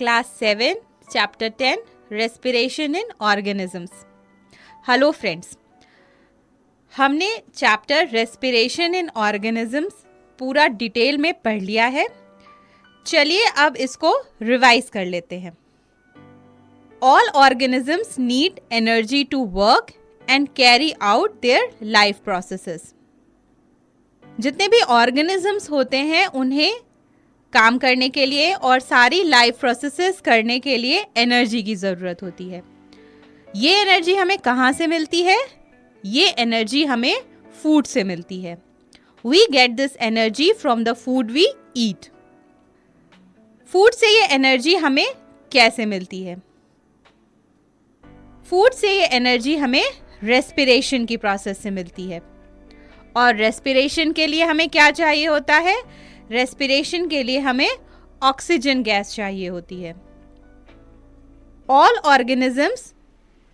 Class 7, Chapter 10, Respiration in Organisms. Hello friends. हमने chapter respiration in organisms पूरा detail में पढ़ लिया है. चलिए अब इसको रिवाइज कर लेते हैं. All organisms need energy to work and carry out their life processes. जितने भी ऑर्गेनिजम्स होते हैं उन्हें काम करने के लिए और सारी लाइफ प्रोसेसेस करने के लिए एनर्जी की ज़रूरत होती है. ये एनर्जी हमें कहाँ से मिलती है? ये एनर्जी हमें फूड से मिलती है. We get this energy from the food we eat. Food से ये एनर्जी हमें कैसे मिलती है? फूड से ये एनर्जी हमें रेस्पिरेशन की प्रोसेस से मिलती है. और रेस्पिरेशन के लिए हमें क्या चाहिए होता है? रेस्पिरेशन के लिए हमें ऑक्सीजन गैस चाहिए होती है. All organisms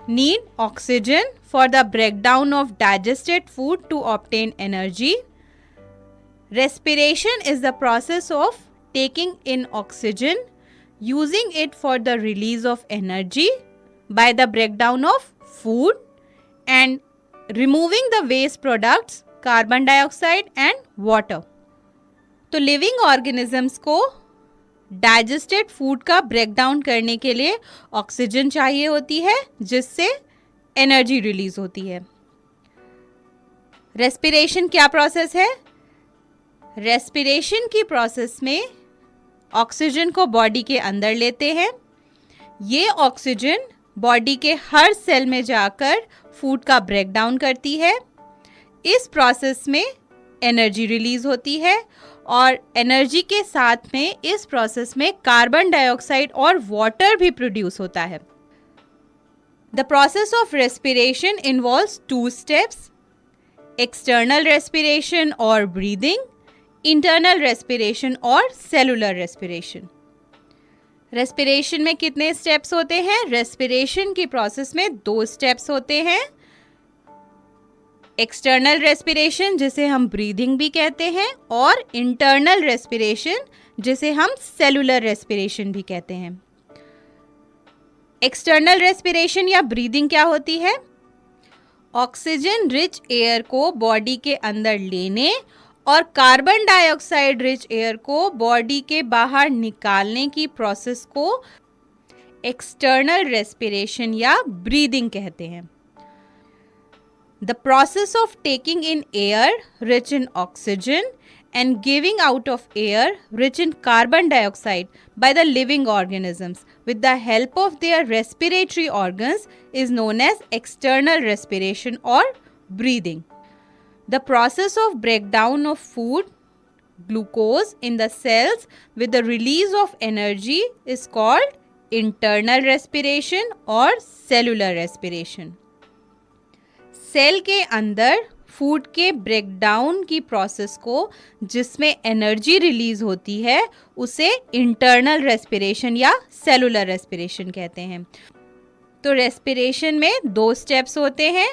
need oxygen for the breakdown of digested food to obtain energy. Respiration is the process of taking in oxygen, using it for the release of energy by the breakdown of food and removing the waste products, carbon dioxide and water. तो living organisms को digested food का breakdown करने के लिए oxygen चाहिए होती है जिससे एनर्जी रिलीज होती है. रेस्पिरेशन क्या प्रोसेस है? रेस्पिरेशन की प्रोसेस में ऑक्सीजन को बॉडी के अंदर लेते हैं. ये ऑक्सीजन बॉडी के हर सेल में जाकर फूड का ब्रेकडाउन करती है. इस प्रोसेस में एनर्जी रिलीज होती है और एनर्जी के साथ में इस प्रोसेस में कार्बन डाइऑक्साइड और वाटर भी प्रोड्यूस होता है. The process of respiration involves 2 steps: external respiration और ब्रीदिंग, इंटरनल रेस्पिरेशन और सेलुलर रेस्पिरेशन. रेस्पिरेशन में कितने स्टेप्स होते हैं? रेस्पिरेशन की प्रोसेस में 2 स्टेप्स होते हैं. एक्सटर्नल रेस्पिरेशन जिसे हम ब्रीदिंग भी कहते हैं और इंटरनल रेस्पिरेशन जिसे हम सेलुलर रेस्पिरेशन भी कहते हैं. एक्सटर्नल रेस्पिरेशन या ब्रीदिंग क्या होती है? ऑक्सीजन रिच एयर को बॉडी के अंदर लेने और कार्बन डाइऑक्साइड रिच एयर को बॉडी के बाहर निकालने की प्रोसेस को एक्सटर्नल रेस्पिरेशन या ब्रीदिंग कहते हैं. The process of taking in air rich in oxygen and giving out of air rich in carbon dioxide by the living organisms with the help of their respiratory organs is known as external respiration or breathing. The process of breakdown of food, glucose in the cells with the release of energy is called internal respiration or cellular respiration. Cell के अंदर food के breakdown की process को जिसमें energy release होती है उसे internal respiration या सेलुलर रेस्पिरेशन कहते हैं. तो रेस्पिरेशन में 2 स्टेप्स होते हैं: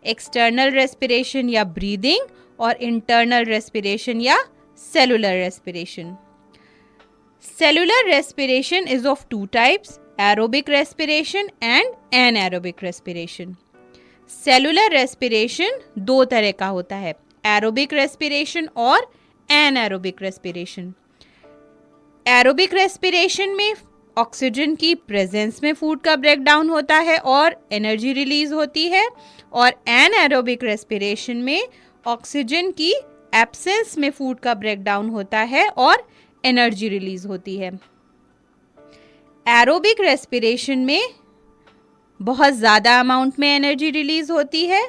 एक्सटर्नल रेस्पिरेशन या ब्रीदिंग और इंटरनल रेस्पिरेशन या cellular respiration. Cellular respiration is of 2 types: aerobic respiration and anaerobic respiration. Cellular respiration 2 तरह का होता है: एरोबिक रेस्पिरेशन और एनएरोबिक रेस्पिरेशन. एरोबिक रेस्पिरेशन में ऑक्सीजन की प्रेजेंस में फूड का ब्रेकडाउन होता है और एनर्जी रिलीज होती है. और एनएरोबिक रेस्पिरेशन में ऑक्सीजन की एब्सेंस में फूड का ब्रेकडाउन होता है और एनर्जी रिलीज होती है. एरोबिक रेस्पिरेशन में बहुत ज़्यादा अमाउंट में एनर्जी रिलीज होती है.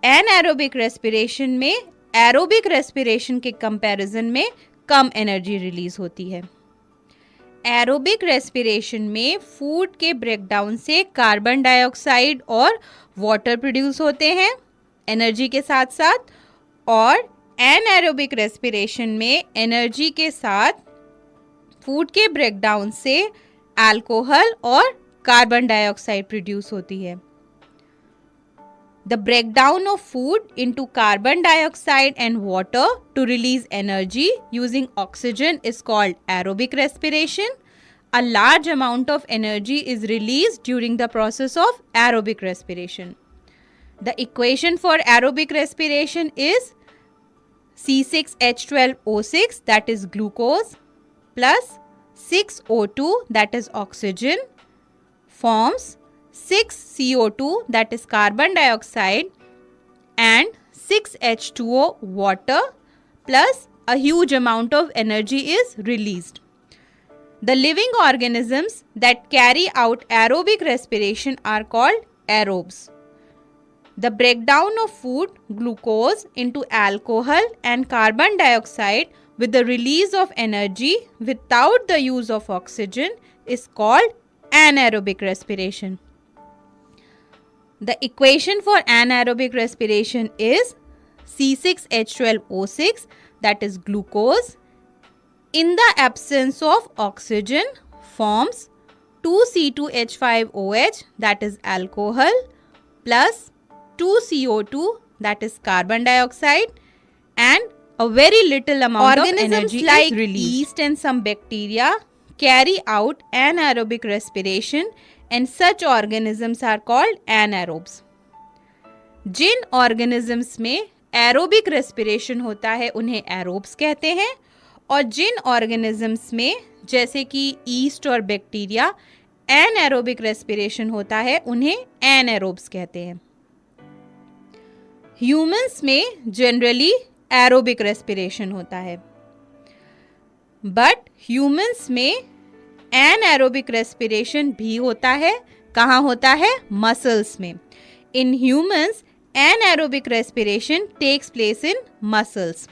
एनएरोबिक रेस्पिरेशन में एरोबिक रेस्पिरेशन के कंपैरिजन में कम एनर्जी रिलीज होती है. एरोबिक रेस्पिरेशन में फूड के ब्रेकडाउन से कार्बन डाइऑक्साइड और वाटर प्रोड्यूस होते हैं एनर्जी के साथ साथ. और एनएरोबिक रेस्पिरेशन में एनर्जी के साथ फूड के ब्रेकडाउन से अल्कोहल और कार्बन डाइऑक्साइड प्रोड्यूस होती है. The breakdown of food into carbon dioxide and water to release energy using oxygen is called aerobic respiration. A large amount of energy is released during the process of aerobic respiration. The equation for aerobic respiration is C6H12O6, that is glucose, plus 6O2, that is oxygen, forms 6CO2, that is carbon dioxide, and 6H2O, water, plus a huge amount of energy is released. The living organisms that carry out aerobic respiration are called aerobes. The breakdown of food, glucose, into alcohol and carbon dioxide with the release of energy without the use of oxygen is called anaerobic respiration. The equation for anaerobic respiration is C6H12O6, that is glucose, in the absence of oxygen forms 2C2H5OH, that is alcohol, plus 2CO2, that is carbon dioxide, and a very little amount of energy like is released. Yeast and some bacteria carry out anaerobic respiration, and such organisms are called anaerobes. Jin organisms में aerobic respiration होता है उन्हें aerobes कहते हैं, और जिन organisms में जैसे कि yeast और bacteria anaerobic respiration होता है उन्हें anaerobes कहते हैं. Humans में generally aerobic respiration होता है, but humans में anaerobic respiration भी होता है. कहाँ होता है? Muscles में. In humans, anaerobic respiration takes place in muscles.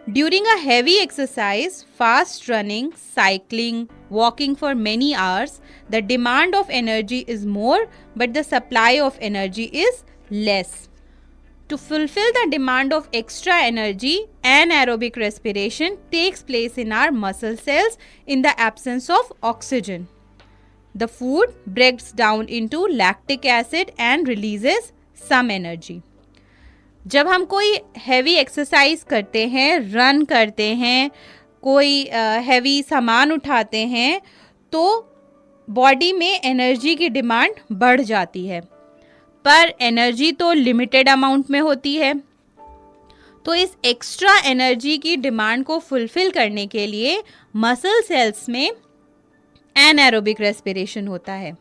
During a heavy exercise, fast running, cycling, walking for many hours, the demand of energy is more, but the supply of energy is less. To fulfill the demand of extra energy, anaerobic respiration takes place in our muscle cells in the absence of oxygen. The food breaks down into lactic acid and releases some energy. जब हम कोई heavy exercise करते हैं, run करते हैं, कोई heavy सामान उठाते हैं, तो बॉडी में एनर्जी की डिमांड बढ़ जाती है, पर एनर्जी तो लिमिटेड अमाउंट में होती है. तो इस एक्स्ट्रा एनर्जी की डिमांड को फुलफिल करने के लिए मसल सेल्स में एनाएरोबिक रेस्पिरेशन होता है.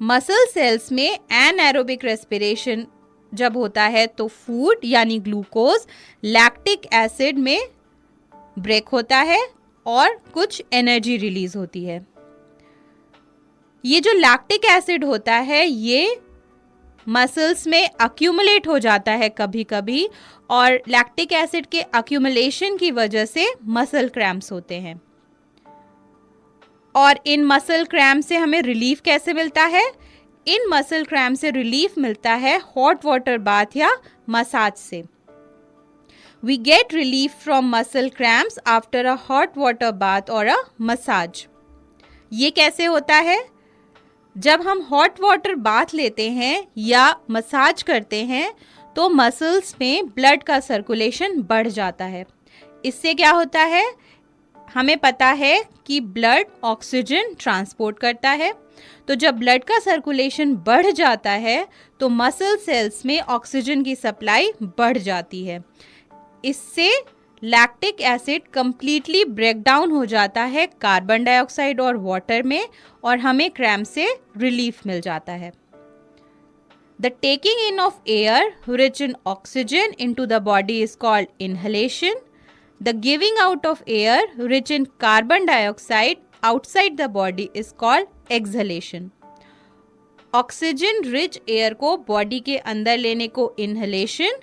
मसल सेल्स में एनाएरोबिक रेस्पिरेशन जब होता है तो फूड यानी ग्लूकोज लैक्टिक एसिड में ब्रेक होता है और कुछ एनर्जी रिलीज होती है. ये जो लैक्टिक एसिड होता है ये मसल्स में अक्यूमुलेट हो जाता है कभी कभी, और लैक्टिक एसिड के अक्यूमुलेशन की वजह से मसल क्रैम्प्स होते हैं. और इन मसल क्रैम्प से हमें रिलीफ कैसे मिलता है? इन मसल क्रैम्प से रिलीफ मिलता है हॉट वाटर बाथ या मसाज से. We get relief from muscle cramps after a hot water bath और अ मसाज. ये कैसे होता है? जब हम हॉट वाटर बाथ लेते हैं या मसाज करते हैं तो मसल्स में ब्लड का सर्कुलेशन बढ़ जाता है. इससे क्या होता है? हमें पता है कि ब्लड ऑक्सीजन ट्रांसपोर्ट करता है, तो जब ब्लड का सर्कुलेशन बढ़ जाता है तो मसल सेल्स में ऑक्सीजन की सप्लाई बढ़ जाती है. इससे lactic acid completely break down हो जाता है कार्बन डाइऑक्साइड और वाटर में, और हमें क्रैम्प से रिलीफ मिल जाता है. The taking in of air rich in oxygen into the body is called inhalation. The giving out of air rich in carbon dioxide outside the body is called exhalation. Oxygen rich air को body के अंदर लेने को inhalation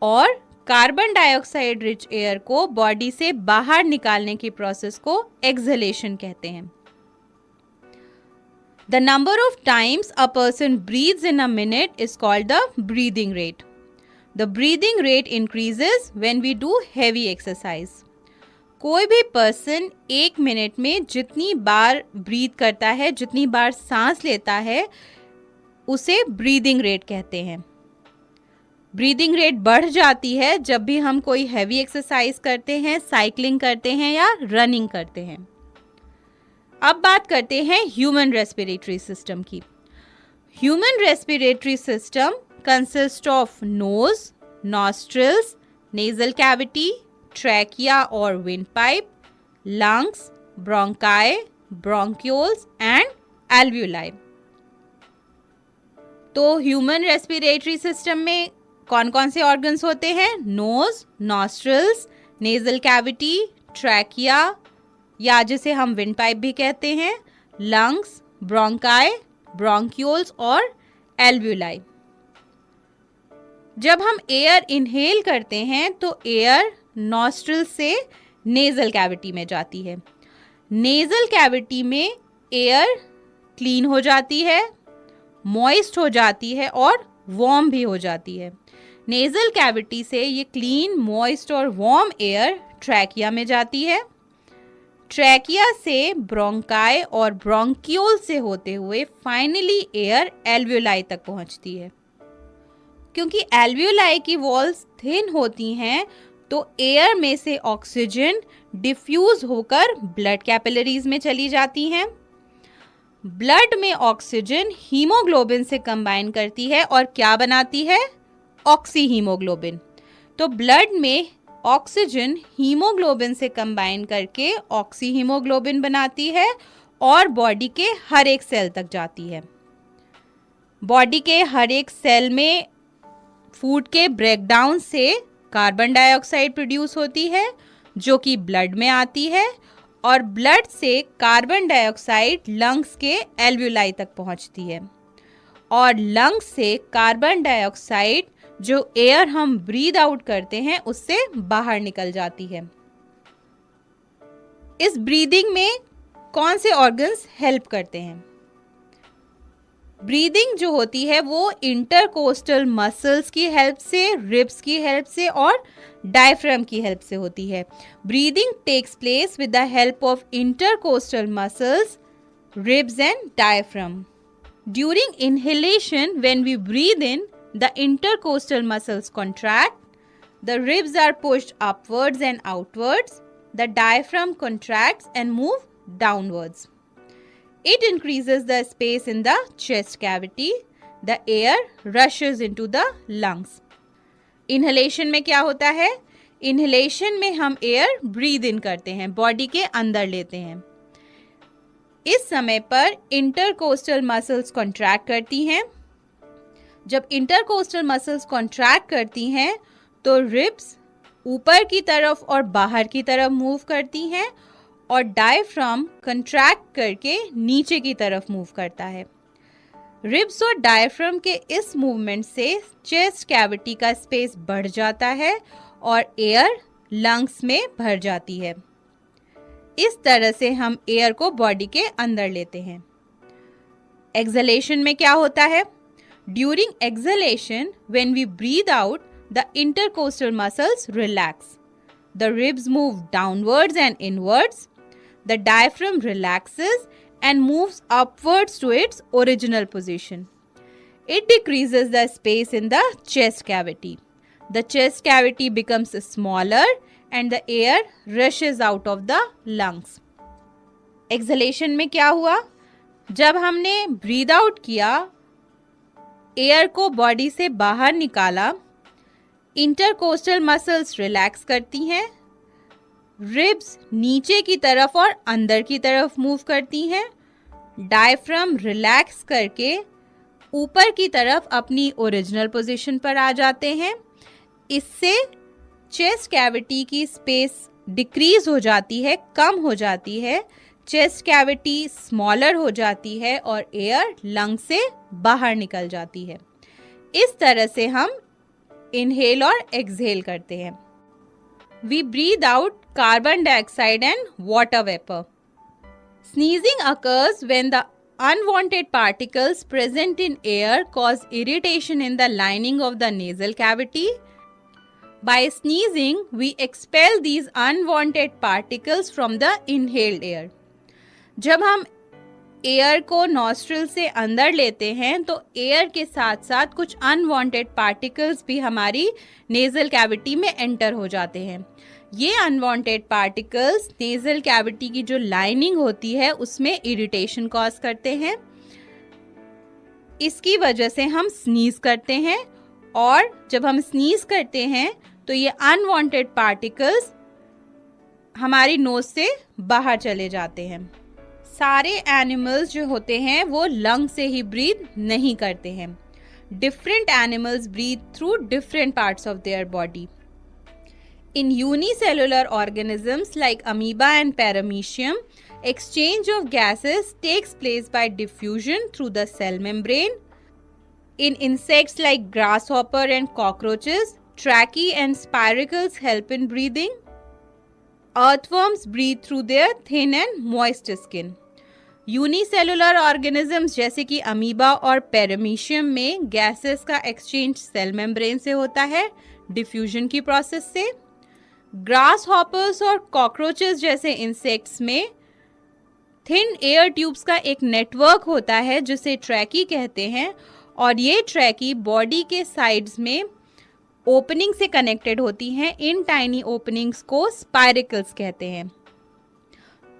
और carbon dioxide rich air को body से बाहर निकालने की प्रोसेस को एक्सहेलेशन कहते हैं. The number of times a person breathes in a minute is called the breathing rate. The breathing rate increases when we do heavy exercise. कोई भी पर्सन एक मिनट में जितनी बार ब्रीथ करता है, जितनी बार सांस लेता है, उसे ब्रीदिंग रेट कहते हैं। ब्रीदिंग रेट बढ़ जाती है जब भी हम कोई हैवी एक्सरसाइज करते हैं, साइकिलिंग करते हैं या रनिंग करते हैं। अब बात करते हैं ह्यूमन रेस्पिरेटरी सिस्टम की। Human respiratory system consist of nose, nostrils, nasal cavity, trachea और windpipe, lungs, bronchi, bronchioles and alveoli. तो ह्यूमन रेस्पिरेटरी सिस्टम में कौन कौन से ऑर्गन्स होते हैं? Nose, nostrils, nasal cavity, trachea या जिसे हम विंड पाइप भी कहते हैं, लंग्स, ब्रोंकाई, ब्रोंक्यूल्स और एल्व्यूलाई। जब हम एयर इनहेल करते हैं तो एयर नॉस्ट्रिल से नेजल कैविटी में जाती है। नेजल कैविटी में एयर क्लीन हो जाती है, मॉइस्ट हो जाती है और वार्म भी हो जाती है। नेजल कैविटी से ये क्लीन, मॉइस्ट और वार्म एयर ट्रैकिया में जाती है। ट्रैकिया से ब्रोंकाई और ब्रोंक्यूल से होते हुए फाइनली एयर एल्व्यूलाई तक पहुंचती है। क्योंकि एल्व्यूलाई की वॉल्स थिन होती हैं तो एयर में से ऑक्सीजन डिफ्यूज होकर ब्लड कैपिलरीज में चली जाती हैं। ब्लड में ऑक्सीजन हीमोग्लोबिन से कंबाइन करती है और क्या बनाती है? Oxy haemoglobin. तो ब्लड में ऑक्सीजन हीमोग्लोबिन से कंबाइन करके ऑक्सी हीमोग्लोबिन बनाती है और बॉडी के हर एक सेल तक जाती है। बॉडी के हर एक सेल में फूड के ब्रेकडाउन से कार्बन डाइऑक्साइड प्रोड्यूस होती है जो कि ब्लड में आती है और ब्लड से कार्बन डाइऑक्साइड लंग्स के एल्व्यूलाई तक पहुंचती है और लंग्स से कार्बन डाइऑक्साइड जो एयर हम ब्रीद आउट करते हैं उससे बाहर निकल जाती है। इस ब्रीदिंग में कौन से ऑर्गन्स हेल्प करते हैं? ब्रीदिंग जो होती है वो इंटरकोस्टल मसल्स की हेल्प से, रिब्स की हेल्प से और डायफ्राम की हेल्प से होती है। Breathing takes place with the help of intercostal muscles, ribs and diaphragm. During inhalation when we breathe in, the intercostal muscles contract, the ribs are pushed upwards and outwards, the diaphragm contracts and move downwards. It increases the space in the chest cavity, the air rushes into the lungs. Inhalation में क्या होता है? Inhalation में हम air breathe in करते हैं, body के अंदर लेते हैं। इस समय पर intercostal muscles contract करती हैं। जब इंटरकोस्टल मसल्स कॉन्ट्रैक्ट करती हैं तो रिब्स ऊपर की तरफ और बाहर की तरफ मूव करती हैं और डायफ्राम कंट्रैक्ट करके नीचे की तरफ मूव करता है। रिब्स और डायफ्राम के इस मूवमेंट से चेस्ट कैविटी का स्पेस बढ़ जाता है और एयर लंग्स में भर जाती है। इस तरह से हम एयर को बॉडी के अंदर लेते हैं। एक्सहेलेशन में क्या होता है? During exhalation, when we breathe out, the intercostal muscles relax. The ribs move downwards and inwards. The diaphragm relaxes and moves upwards to its original position. It decreases the space in the chest cavity. The chest cavity becomes smaller and the air rushes out of the lungs. Exhalation में क्या हुआ? जब हमने breathe out किया, air को body से बाहर निकाला, इंटरकोस्टल मसल्स रिलैक्स करती हैं, रिब्स नीचे की तरफ और अंदर की तरफ मूव करती हैं, डायफ्राम रिलैक्स करके ऊपर की तरफ अपनी ओरिजिनल पोजीशन पर आ जाते हैं। इससे चेस्ट कैविटी की स्पेस डिक्रीज हो जाती है, कम हो जाती है, चेस्ट कैविटी स्मॉलर हो जाती है और एयर लंग से बाहर निकल जाती है। इस तरह से हम इनहेल और एक्सहेल करते हैं। We breathe out carbon dioxide and water vapour. Sneezing occurs when the unwanted particles present in air cause irritation in the lining of the nasal cavity. By sneezing, we expel these unwanted particles from the inhaled air. जब हम air को nostril से अंदर लेते हैं तो air के साथ साथ कुछ अनवांटेड पार्टिकल्स भी हमारी नेजल कैविटी में एंटर हो जाते हैं। ये अनवांटेड पार्टिकल्स नेजल कैविटी की जो लाइनिंग होती है उसमें इरिटेशन कॉज करते हैं। इसकी वजह से हम स्नीज करते हैं और जब हम स्नीज करते हैं तो ये अनवांटेड पार्टिकल्स हमारी नोज से बाहर चले जाते हैं। सारे एनिमल्स जो होते हैं वो लंग से ही ब्रीथ नहीं करते हैं। Different animals breathe through different parts of their body. In unicellular organisms like amoeba and paramecium, exchange of gases takes place by diffusion through the cell membrane. In insects like grasshopper and cockroaches, tracheae and spiracles help in breathing. Earthworms breathe through their thin and moist skin. Unicellular organisms जैसे कि amoeba और paramecium में gases का exchange cell membrane से होता है diffusion की process से। ग्रास हॉपर्स और कॉकरोचेस जैसे इंसेक्ट्स में थिन एयर ट्यूब्स का एक नेटवर्क होता है जिसे ट्रैकी कहते हैं और ये ट्रैकी बॉडी के साइड्स में ओपनिंग से कनेक्टेड होती हैं। इन टाइनी ओपनिंग्स को स्पाइरिकल्स कहते हैं।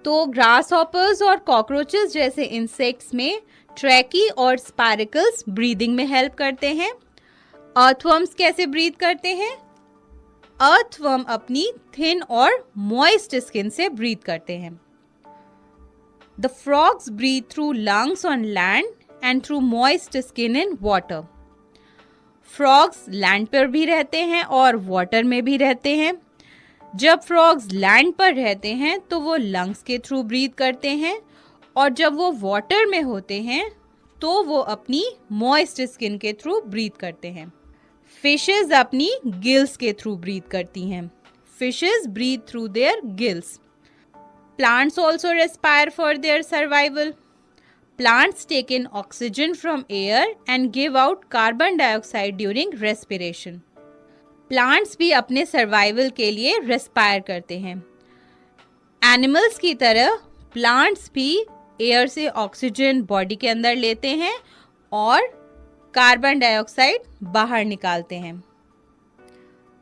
तो ग्रास हॉपर्स और कॉकरोचेस जैसे इंसेक्ट्स में ट्रैकी और स्पाइरिकल्स ब्रीदिंग में हेल्प करते हैं। अर्थवर्म्स कैसे ब्रीथ करते हैं? अर्थवर्म अपनी थिन और मॉइस्ट स्किन से ब्रीथ करते हैं। The frogs breathe through lungs on land and through moist skin in water. Frogs land पर भी रहते हैं और वाटर में भी रहते हैं। जब फ्रॉग्स लैंड पर रहते हैं तो वो लंग्स के थ्रू ब्रीथ करते हैं और जब वो वाटर में होते हैं तो वो अपनी मॉइस्ट स्किन के थ्रू ब्रीथ करते हैं। फिशेस अपनी गिल्स के थ्रू ब्रीथ करती हैं। Fishes breathe through their gills. Plants also respire for their survival. Plants take in oxygen from air and give out carbon dioxide during respiration. Plants भी अपने survival के लिए रेस्पायर करते हैं। एनिमल्स की तरह प्लांट्स भी एयर से ऑक्सीजन बॉडी के अंदर लेते हैं और कार्बन डाइऑक्साइड बाहर निकालते हैं।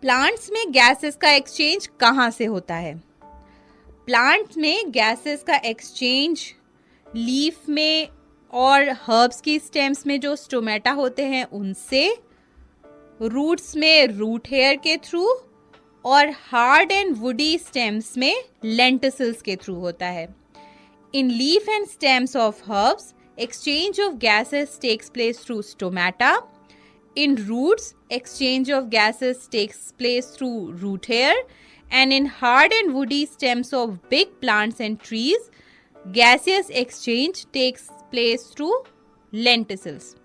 प्लांट्स में गैसेस का एक्सचेंज कहाँ से होता है? प्लांट्स में गैसेस का एक्सचेंज लीफ में और हर्ब्स की स्टेम्स में जो स्टोमेटा होते हैं उनसे, रूट्स में रूट हेयर के थ्रू और हार्ड एंड वुडी स्टेम्स में लेंटिसल्स के थ्रू होता है। इन leaf and stems of herbs exchange of gases takes place through stomata. In roots, exchange of gases takes place through root hair. And in hard and woody stems of big plants and trees, gaseous exchange takes place through lenticels.